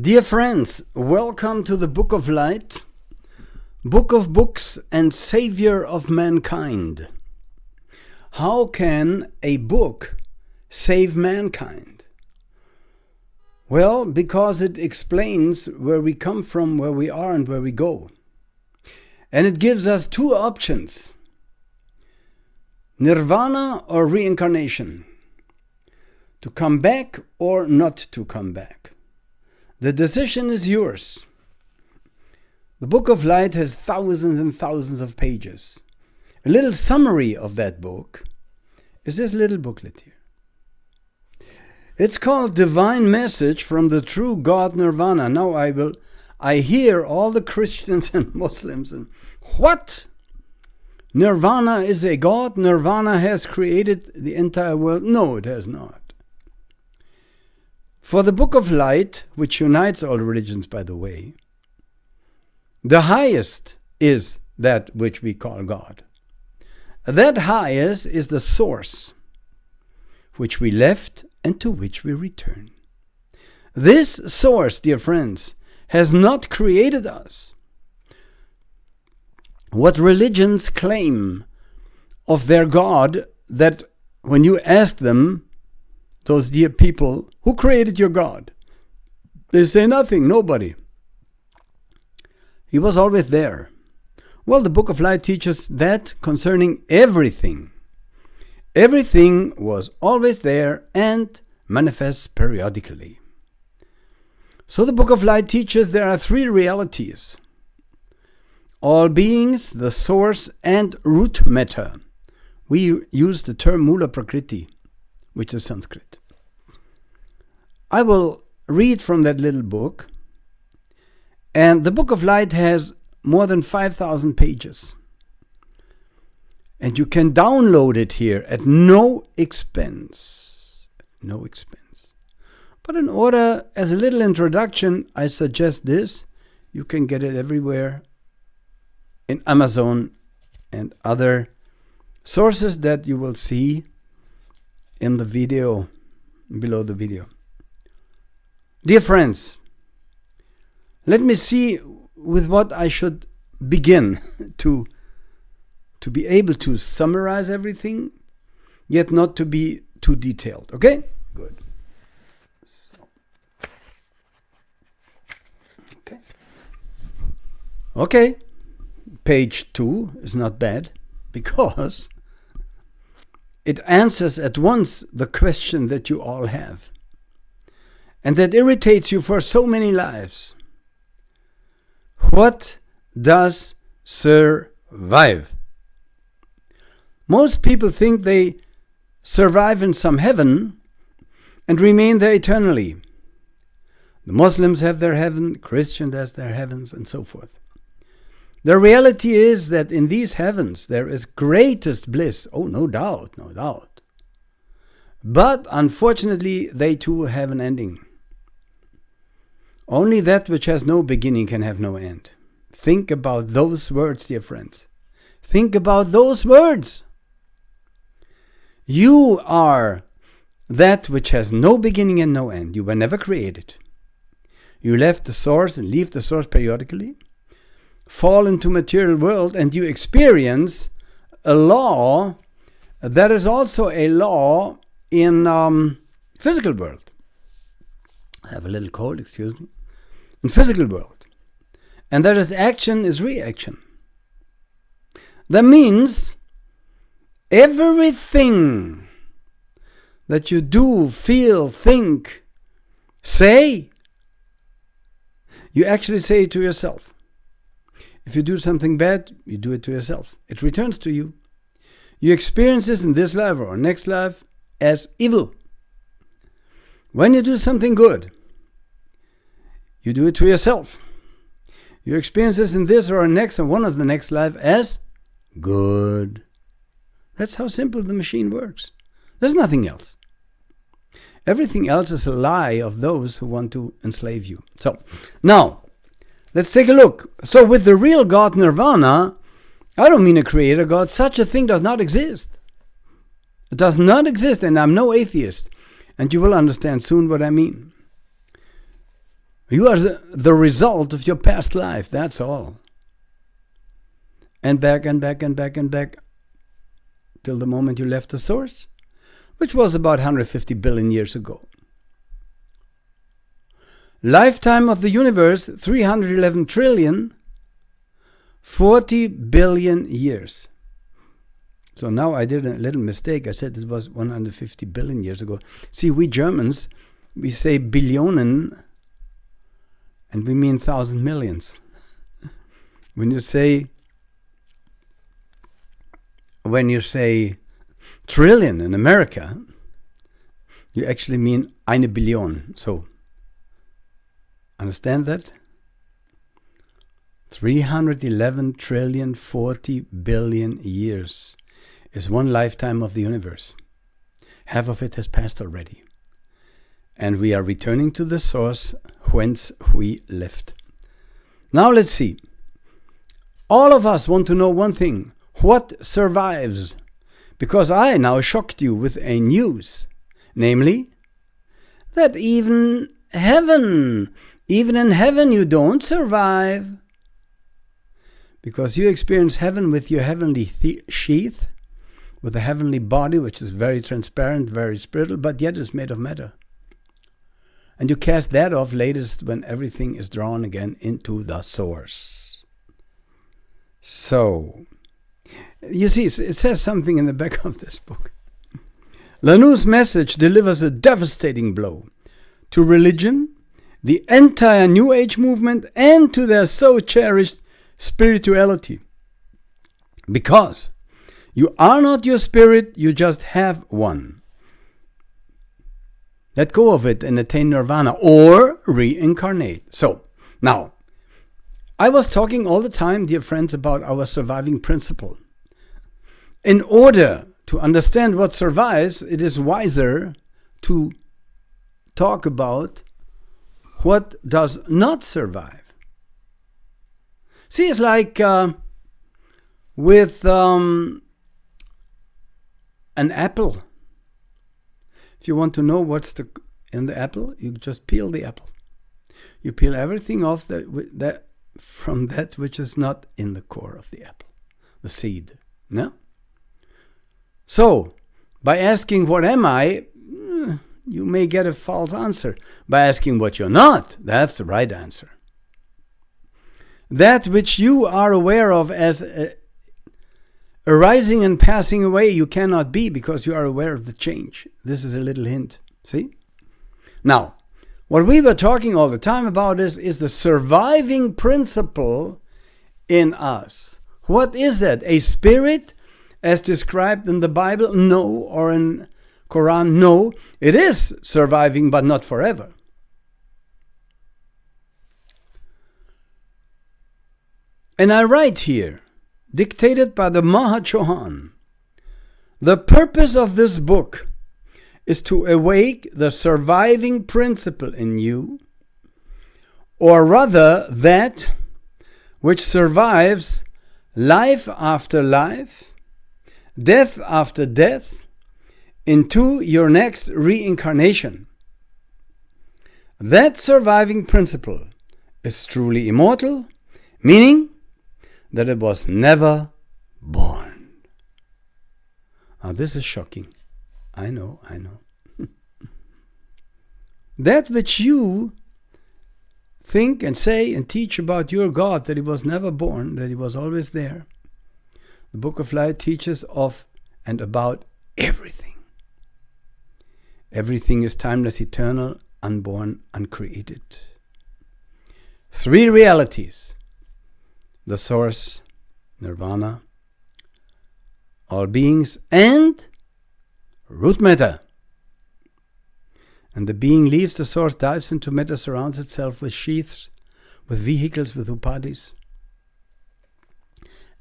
Dear friends, welcome to the Book of Light, Book of Books and Savior of Mankind. How can a book save mankind? Well, because it explains where we come from, where we are, and where we go. And it gives us two options: nirvana or reincarnation. To come back or not to come back. The decision is yours. The Book of Light has thousands and thousands of pages. A little summary of that book is this little booklet here. It's called Divine Message from the True God Nirvana. Now I hear all the Christians and Muslims and what? Nirvana is a God? Nirvana has created the entire world? No, it has not. For the Book of Light, which unites all religions, by the way, the highest is that which we call God. That highest is the source, which we left and to which we return. This source, dear friends, has not created us. What religions claim of their God, that when you ask them, those dear people, who created your God? They say nothing, nobody. He was always there. Well, the Book of Light teaches that concerning everything. Everything was always there and manifests periodically. So the Book of Light teaches there are three realities: all beings, the source, and root matter. We use the term Mula Prakriti, which is Sanskrit. I will read from that little book. And the Book of Light has more than 5,000 pages. And you can download it here at no expense. No expense. But in order, as a little introduction, I suggest this. You can get it everywhere in Amazon and other sources that you will see in the video, below the video. Dear friends, let me see with what I should begin to be able to summarize everything, yet not to be too detailed. Okay? Good. Okay. Page 2 is not bad because it answers at once the question that you all have and that irritates you for so many lives. What does survive? Most people think they survive in some heaven and remain there eternally. The Muslims have their heaven, Christians have their heavens, and so forth. The reality is that in these heavens there is greatest bliss. Oh, no doubt, no doubt. But unfortunately, they too have an ending. Only that which has no beginning can have no end. Think about those words, dear friends. Think about those words. You are that which has no beginning and no end. You were never created. You left the source and leave the source periodically, fall into material world, and you experience a law that is also a law in physical world. I have a little cold, excuse me. In physical world. And that is action is reaction. That means everything that you do, feel, think, say, you actually say it to yourself. If you do something bad, you do it to yourself. It returns to you. You experience this in this life or next life as evil. When you do something good, you do it to yourself. You experience this in this or next or one of the next life as good. That's how simple the machine works. There's nothing else. Everything else is a lie of those who want to enslave you. So, now, let's take a look. So, with the real God Nirvana, I don't mean a creator God. Such a thing does not exist. It does not exist, and I'm no atheist. And you will understand soon what I mean. You are the result of your past life, that's all. And back and back and back and back till the moment you left the source, which was about 150 billion years ago. Lifetime of the universe, 311 trillion, 40 billion years. So now I did a little mistake. I said it was 150 billion years ago. See, we Germans, we say billionen, and we mean 1,000 millions. When you say trillion in America, you actually mean eine Billion. So, understand that? 311 trillion 40 billion years is one lifetime of the universe. Half of it has passed already. And we are returning to the source whence we left. Now let's see. All of us want to know one thing. What survives? Because I now shocked you with a news. Namely, that even in heaven you don't survive. Because you experience heaven with your heavenly sheath, with a heavenly body which is very transparent, very spiritual, but yet is made of matter. And you cast that off latest when everything is drawn again into the source. So, you see, it says something in the back of this book. Lanou's message delivers a devastating blow to religion, the entire New Age movement, and to their so cherished spirituality. Because you are not your spirit, you just have one. Let go of it and attain nirvana or reincarnate. So, now, I was talking all the time, dear friends, about our surviving principle. In order to understand what survives, it is wiser to talk about what does not survive. See, it's like with an apple. If you want to know what's in the apple, you just peel the apple. You peel everything off from that which is not in the core of the apple, the seed. No? So, by asking, what am I? You may get a false answer. By asking what you're not, that's the right answer. That which you are aware of as arising and passing away, you cannot be because you are aware of the change. This is a little hint. See? Now, what we were talking all the time about is the surviving principle in us. What is that? A spirit as described in the Bible? No. Or in Quran? No. It is surviving, but not forever. And I write here, dictated by the Mahachohan, the purpose of this book is to awake the surviving principle in you, or rather that which survives life after life, death after death, into your next reincarnation. That surviving principle is truly immortal, meaning that it was never born. Now this is shocking. I know. That which you think and say and teach about your God, that he was never born, that he was always there, the Book of Light teaches of and about everything. Everything is timeless, eternal, unborn, uncreated. Three realities: the source, nirvana, all beings, and root matter. And the being leaves the source, dives into matter, surrounds itself with sheaths, with vehicles, with upadhis,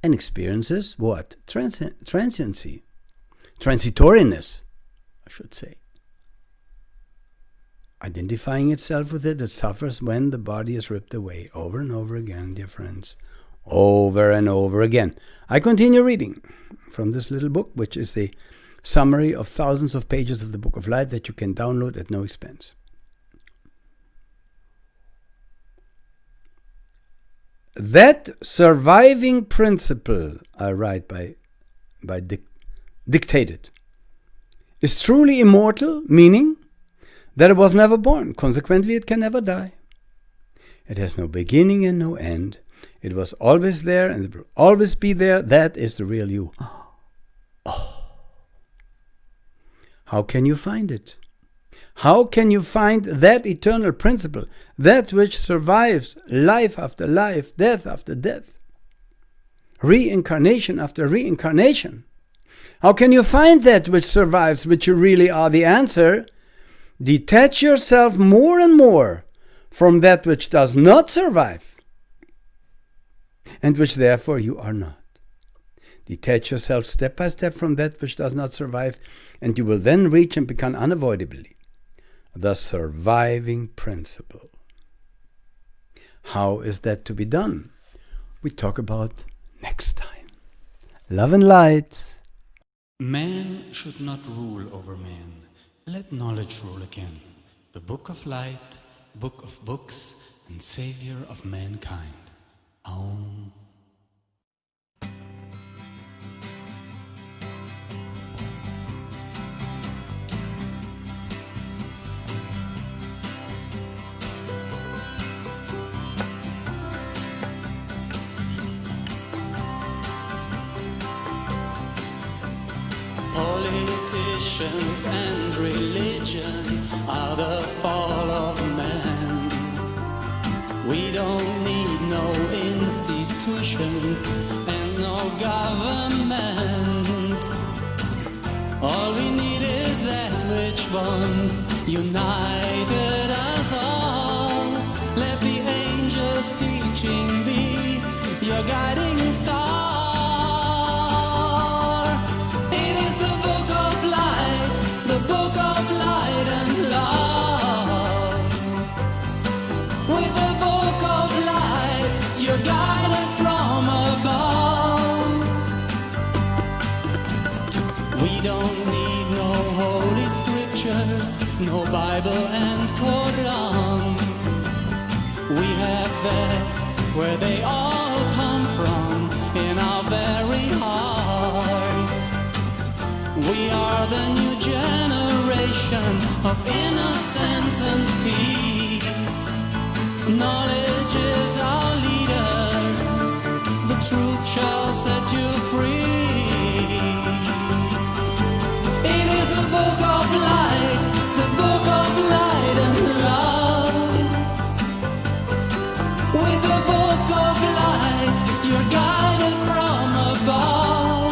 and experiences what? Transiency. Transitoriness, I should say. Identifying itself with it suffers when the body is ripped away. Over and over again, dear friends. Over and over again. I continue reading from this little book, which is a summary of thousands of pages of the Book of Light that you can download at no expense. That surviving principle, I write dictated, is truly immortal, meaning that it was never born. Consequently, it can never die. It has no beginning and no end. It was always there and it will always be there. That is the real you. Oh. How can you find it? How can you find that eternal principle, that which survives life after life, death after death, reincarnation after reincarnation? How can you find that which survives, which you really are? The answer: detach yourself more and more from that which does not survive, and which therefore you are not. Detach yourself step by step from that which does not survive, and you will then reach and become unavoidably the surviving principle. How is that to be done? We talk about next time. Love and light. Man should not rule over man. Let knowledge rule again. The book of light, book of books, and savior of mankind. Aum. Politicians and religion are the fall of man. We don't need no institutions and no government. All we need is that which once united us all. Let the angels' teaching be your guiding star. No Bible and Quran. We have that where they all come from, in our very hearts. We are the new generation of innocence and peace. Knowledge is our leader. The truth shall set you free. It is the book of light, book of light and love. With a book of light, you're guided from above.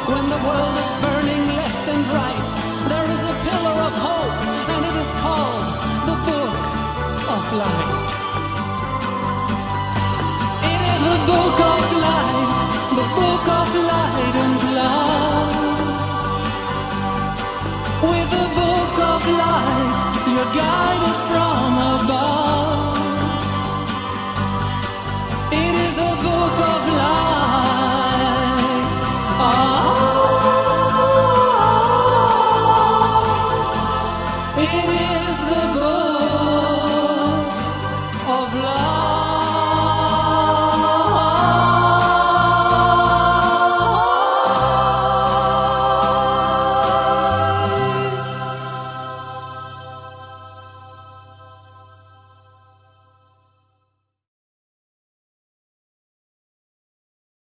When the world is burning left and right, there is a pillar of hope, and it is called the Book of Light.